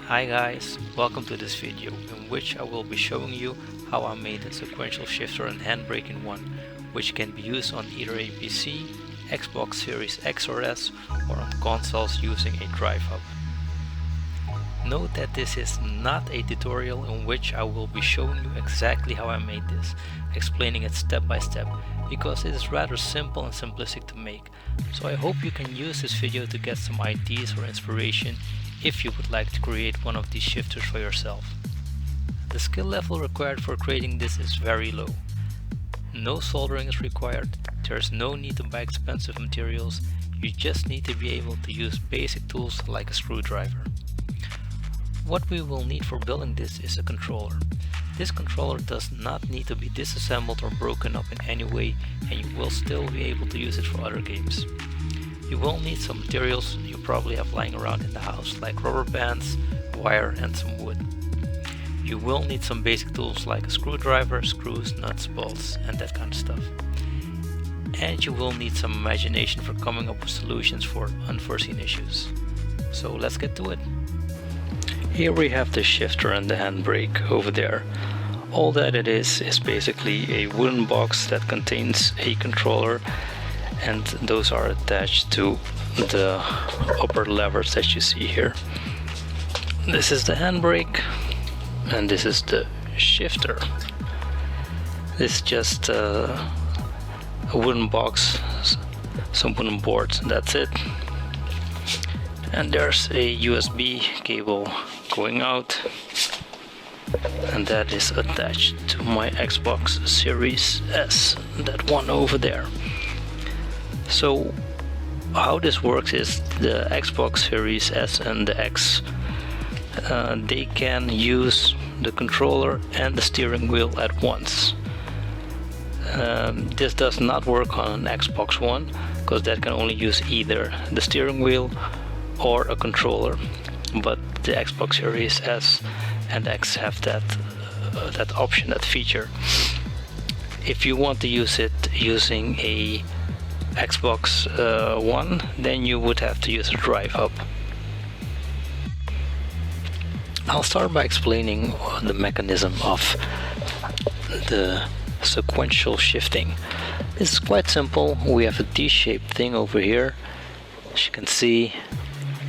Hi guys, welcome to this video in which I will be showing you how I made a sequential shifter and handbrake in one, which can be used on either a PC, Xbox Series X or S, or on consoles using a DriveHub. Note that this is not a tutorial in which I will be showing you exactly how I made this, explaining it step by step, because it is rather simple and simplistic to make, so I hope you can use this video to get some ideas or inspiration if you would like to create one of these shifters for yourself. The skill level required for creating this is very low. No soldering is required, there's no need to buy expensive materials, you just need to be able to use basic tools like a screwdriver. What we will need for building this is a controller. This controller does not need to be disassembled or broken up in any way, and you will still be able to use it for other games. You will need some materials you probably have lying around in the house, like rubber bands, wire and some wood. You will need some basic tools like a screwdriver, screws, nuts, bolts and that kind of stuff. And you will need some imagination for coming up with solutions for unforeseen issues. So let's get to it. Here we have the shifter and the handbrake over there. All that it is basically a wooden box that contains a controller, and those are attached to the upper levers that you see here. This is the handbrake and this is the shifter. This is just a wooden box, some wooden boards, and that's it. And there's a USB cable going out, and that is attached to my Xbox Series S, that one over there. So how this works is the Xbox Series S and the X, they can use the controller and the steering wheel at once. This does not work on an Xbox One, because that can only use either the steering wheel or a controller, but the Xbox Series S and X have that option, that feature. If you want to use it using a Xbox One, then you would have to use a DriveHub. I'll start by explaining the mechanism of the sequential shifting. This is quite simple. We have a T-shaped thing over here. As you can see,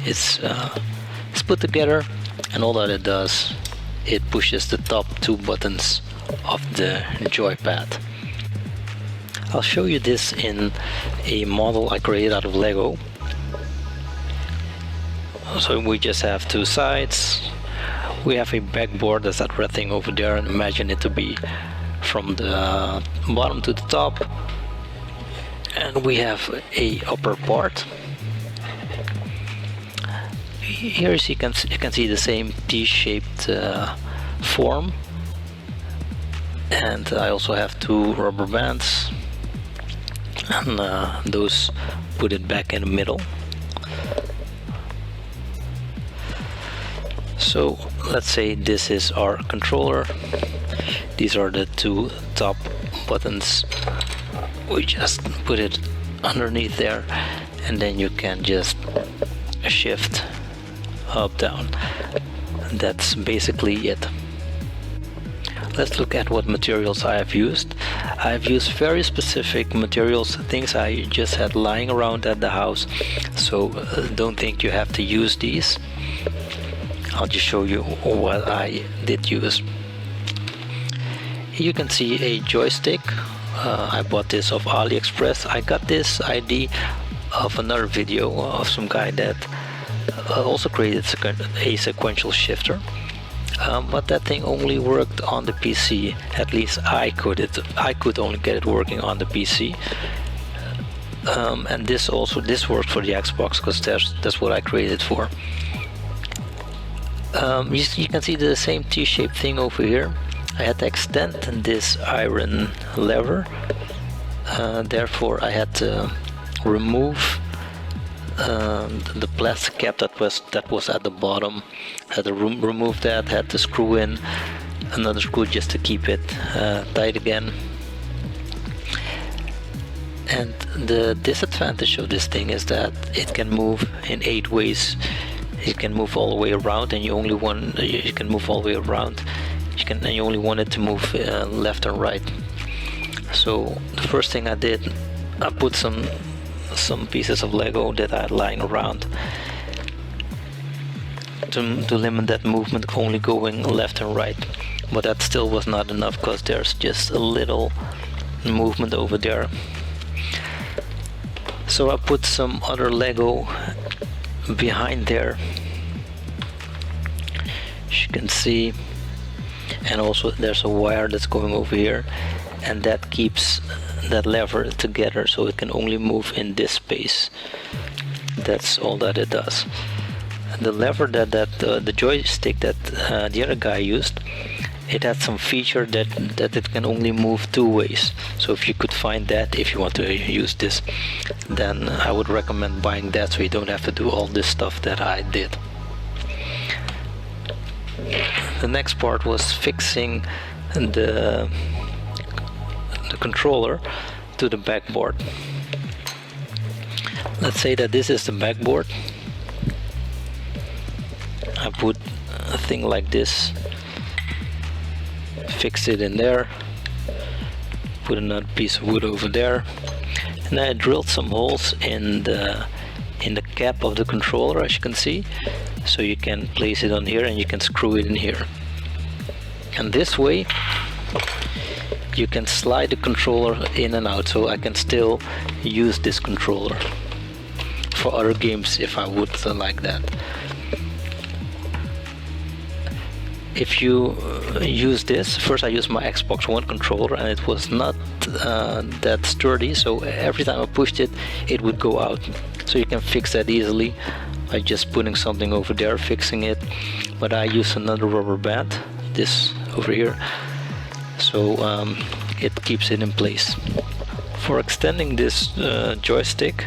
it's put together, and all that it does, it pushes the top two buttons of the joypad. I'll show you this in a model I created out of Lego. So we just have two sides. We have a backboard, that's that red thing over there, and imagine it to be from the bottom to the top. And we have a upper part. Here you can see the same T-shaped form, and I also have two rubber bands, and those put it back in the middle. So let's say this is our controller. These are the two top buttons. We just put it underneath there, and then you can just shift up, down. That's basically it. Let's look at what materials I have used. I've used very specific materials, things I just had lying around at the house, so don't think you have to use these. I'll just show you what I did use. Here you can see a joystick. I bought this off AliExpress. I got this ID of another video of some guy that also created a sequential shifter, but that thing only worked on the PC. At least I could only get it working on the PC. And this works for the Xbox, because that's what I created for. You can see the same T-shaped thing over here. I had to extend this iron lever, therefore I had to remove the plastic cap that was at the bottom. Had to remove that, had to screw in another screw just to keep it tight again. And the disadvantage of this thing is that it can move in 8 ways. it can move all the way around, and you can move all the way around. And you only want it to move left and right. So the first thing I did, I put some pieces of Lego that I had lying around to limit that movement, only going left and right. But that still was not enough, because there's just a little movement over there. So I put some other Lego behind there, as you can see, and also there's a wire that's going over here, and that keeps that lever together, so it can only move in this space. That's all that it does. The lever the joystick that the other guy used, it had some feature that it can only move 2 ways. So if you could find that, if you want to use this, then I would recommend buying that, so you don't have to do all this stuff that I did. The next part was fixing the controller to the backboard. Let's say that this is the backboard. I put a thing like this, fixed it in there, put another piece of wood over there, and I drilled some holes in the cap of the controller, as you can see, so you can place it on here and you can screw it in here. And this way you can slide the controller in and out, so I can still use this controller for other games if I would like that. If you use this, first I used my Xbox One controller and it was not that sturdy, so every time I pushed it, it would go out. So you can fix that easily by just putting something over there, fixing it. But I use another rubber band, this over here, so it keeps it in place. For extending this joystick,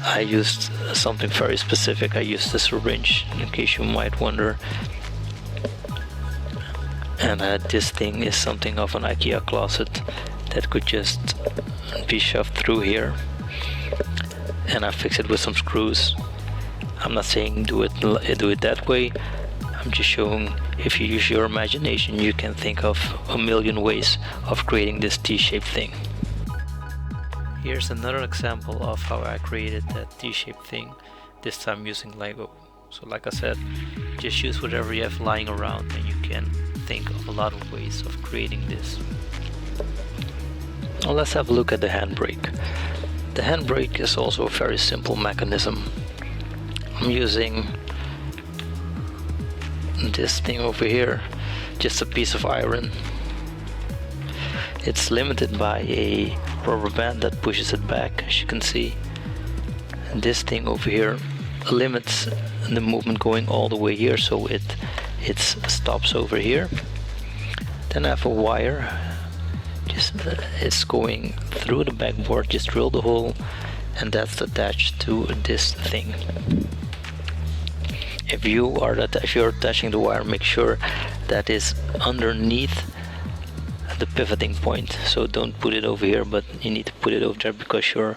I used something very specific. I used a syringe, in case you might wonder. And this thing is something of an IKEA closet that could just be shoved through here, and I fixed it with some screws. I'm not saying do it that way. I'm just showing, if you use your imagination, you can think of a million ways of creating this T-shaped thing. Here's another example of how I created that T-shaped thing, this time using Lego. So like I said, just use whatever you have lying around and you can think of a lot of ways of creating this. Now let's have a look at the handbrake. The handbrake is also a very simple mechanism. I'm using this thing over here, just a piece of iron. It's limited by a rubber band that pushes it back, as you can see. And this thing over here limits the movement going all the way here, so it stops over here. Then I have a wire, just it's going through the backboard. Just drill the hole, and that's attached to this thing. If you're attaching the wire, make sure that is underneath the pivoting point. So don't put it over here, but you need to put it over there because you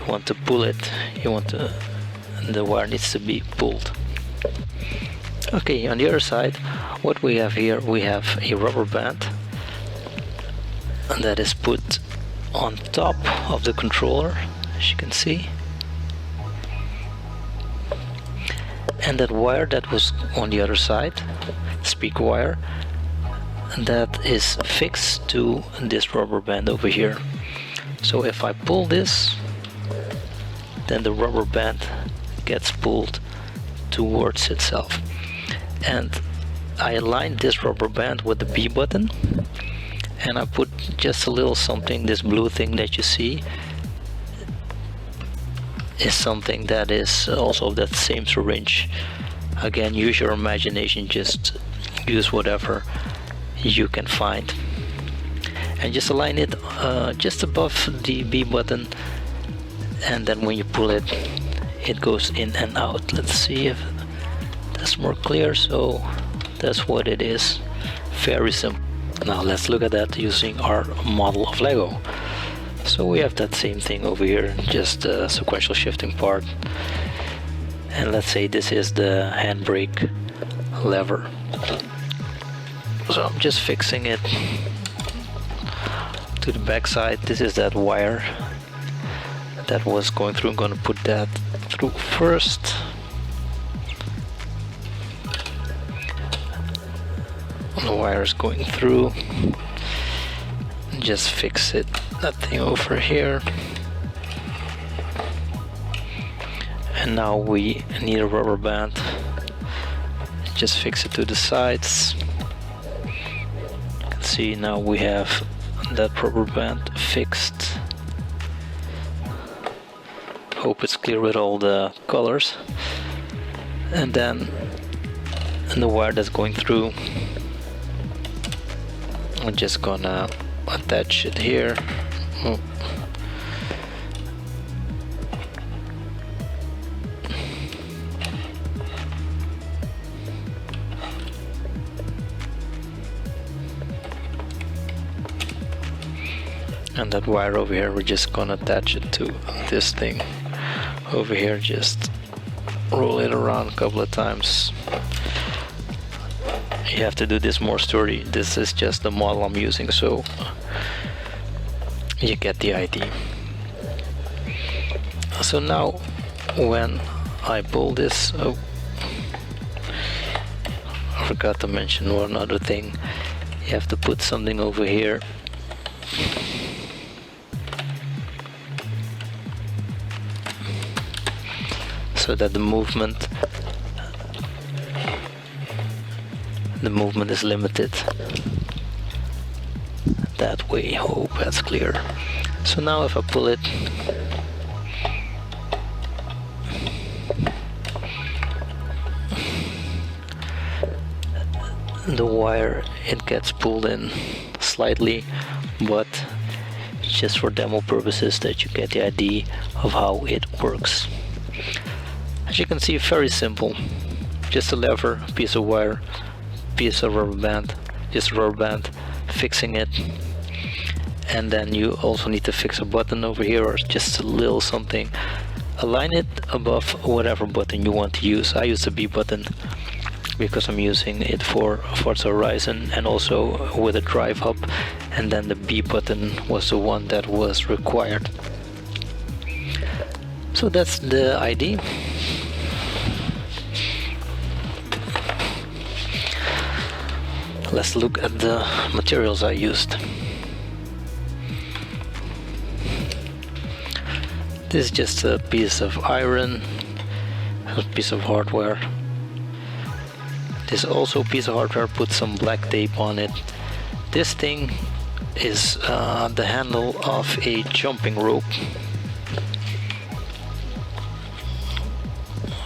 want to pull it. The wire needs to be pulled. Okay, on the other side, what we have here, we have a rubber band that is put on top of the controller, as you can see. And that wire that was on the other side, speaker wire, that is fixed to this rubber band over here. So if I pull this, then the rubber band gets pulled towards itself. And I aligned this rubber band with the B button, and I put just a little something. This blue thing that you see is something that is also that same syringe. Again, use your imagination, just use whatever you can find, and just align it just above the B button, and then when you pull it, it goes in and out. Let's see if that's more clear. So that's what it is. Very simple. Now let's look at that using our model of Lego. So we have that same thing over here, just a sequential shifting part, and let's say this is the handbrake lever. So I'm just fixing it to the back side. This is that wire that was going through. I'm gonna put that through first. The wire is going through. Just fix it, that thing over here. And now we need a rubber band. Just fix it to the sides. You can see now we have that rubber band fixed. Hope it's clear with all the colors. And then the wire that's going through, I'm just gonna attach it here. And that wire over here, we're just gonna attach it to this thing over here. Just roll it around a couple of times. You have to do this more sturdy. This is just the model I'm using, so you get the idea. So now when I pull this, oh, I forgot to mention one other thing. You have to put something over here so that the movement is limited. That way, hope that's clear. So now if I pull it, the wire, it gets pulled in slightly, but just for demo purposes that you get the idea of how it works. As you can see, very simple. Just a lever, piece of wire, piece of rubber band, just a rubber band, fixing it. And then you also need to fix a button over here, or just a little something. Align it above whatever button you want to use. I use the B button because I'm using it for Forza Horizon and also with a DriveHub, and then the B button was the one that was required. So that's the idea. Let's look at the materials I used. This is just a piece of iron, a piece of hardware. This is also a piece of hardware, put some black tape on it. This thing is the handle of a jumping rope.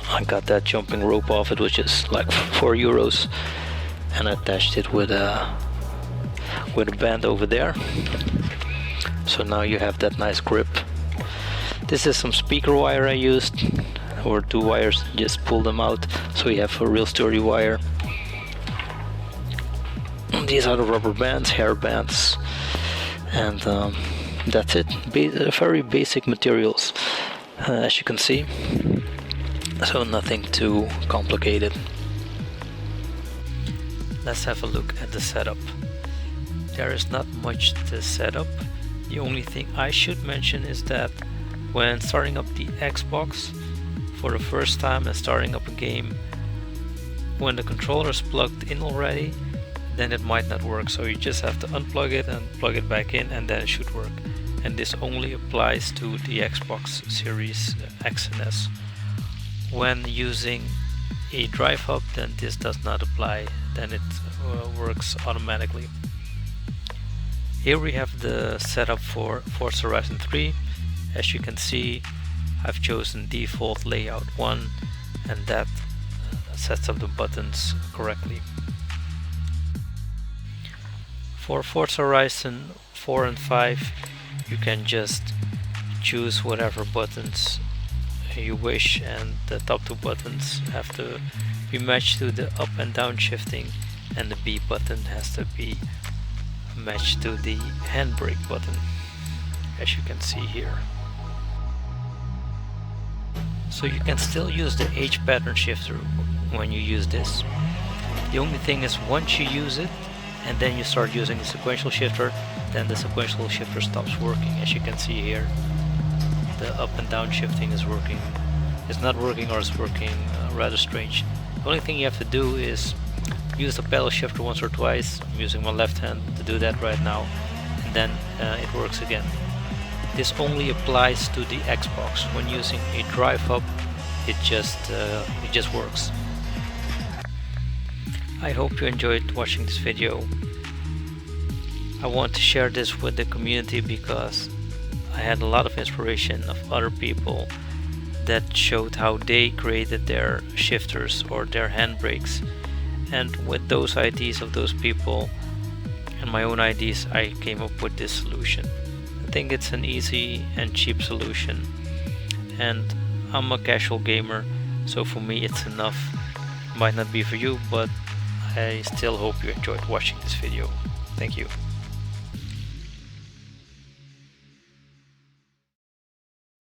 I got that jumping rope off, it was just like €4, and I attached it with a band over there. So now you have that nice grip. This is some speaker wire I used, or 2 wires, just pull them out so you have a real sturdy wire. These are the rubber bands, hair bands, and that's it. Very basic materials, as you can see, so nothing too complicated. Let's have a look at the setup. There is not much to set up. The only thing I should mention is that when starting up the Xbox for the first time and starting up a game, when the controller is plugged in already, then it might not work. So you just have to unplug it and plug it back in, and then it should work. And this only applies to the Xbox Series X and S. When using a DriveHub, then this does not apply, then it works automatically. Here we have the setup for Forza Horizon 3. As you can see, I've chosen default layout 1, and that sets up the buttons correctly. For Forza Horizon 4 and 5, you can just choose whatever buttons you wish, and the top 2 buttons have to be matched to the up and down shifting, and the B button has to be matched to the handbrake button, as you can see here. So you can still use the H pattern shifter when you use this. The only thing is, once you use it and then you start using the sequential shifter, then the sequential shifter stops working. As you can see here, the up and down shifting is working. It's not working, or it's working rather strange. The only thing you have to do is use the pedal shifter once or twice. I'm using my left hand to do that right now, and then it works again. This only applies to the Xbox. When using a DriveHub, it just works. I hope you enjoyed watching this video. I want to share this with the community because I had a lot of inspiration of other people that showed how they created their shifters or their handbrakes, and with those ideas of those people and my own ideas, I came up with this solution. I think it's an easy and cheap solution, and I'm a casual gamer, so for me it's enough. Might not be for you, but I still hope you enjoyed watching this video. Thank you.